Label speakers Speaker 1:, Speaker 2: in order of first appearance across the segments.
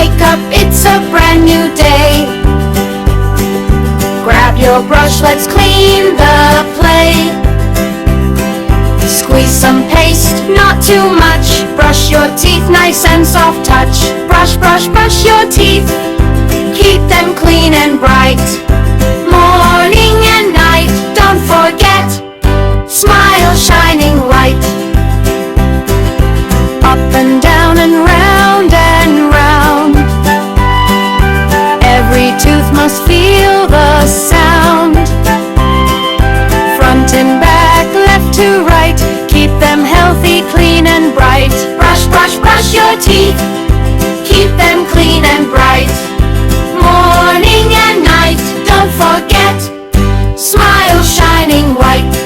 Speaker 1: Wake up, it's a brand new day. Grab your brush, let's clean the plate. Squeeze some paste, not too much. Brush your teeth, nice and soft touch. Brush, brush, brush your teeth. Keep them clean and bright. Morning and night, don't forget. Smile, shining light. Up and down and round and round. Every tooth must feel the sound. Front and back, left to right. Keep them healthy, clean and bright. Brush, brush, brush your teeth. Keep them clean and bright. Morning and night, don't forget. Smile, shining white.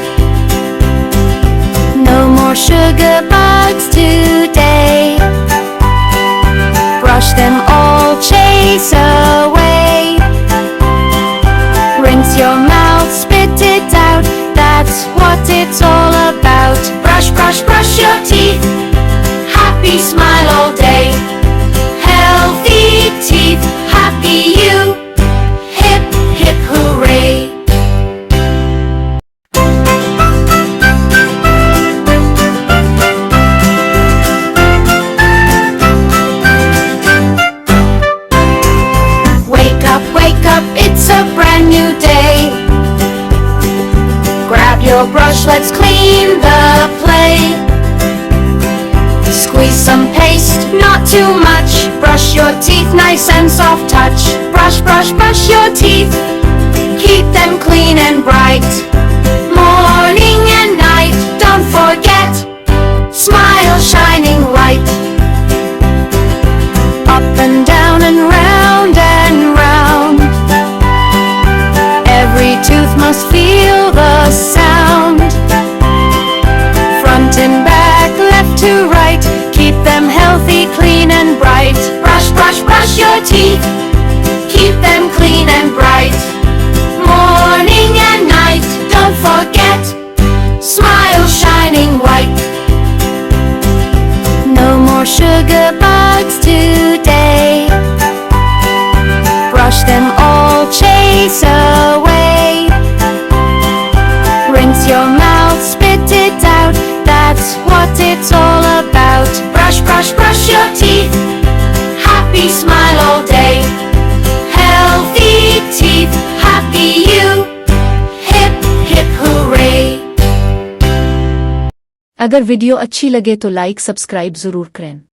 Speaker 1: No more sugar bugs today. Brush them all, chase away. Rinse your mouth, spit it out. That's what it's all about. Brush, brush, brush your teeth. Happy smile all day. Healthy teeth, happy you. Hip, hip, hooray. Wake up, it's a brand new day. Grab your brush, let's clean the plate. Squeeze some paste, not too much. Brush your teeth, nice and soft touch. Brush, brush, brush your teeth. Keep them clean and bright. Morning and night, don't forget. Smile, shining light. Up and down and round and round. Every tooth must feel the sound. Front and back, left to right. Keep them healthy, clean and bright. Brush, brush, brush your teeth. Keep them clean and bright. Morning and night, don't forget. Smile, shining white. No more sugar bugs today. Brush them all, chase away. Rinse your mouth, spit it out. That's what it's all about. Brush, brush, brush your teeth. Happy smile all day. Healthy teeth, happy you. Hip, hip, hooray.
Speaker 2: अगर video अच्छी लगे तो like subscribe जरूर करें।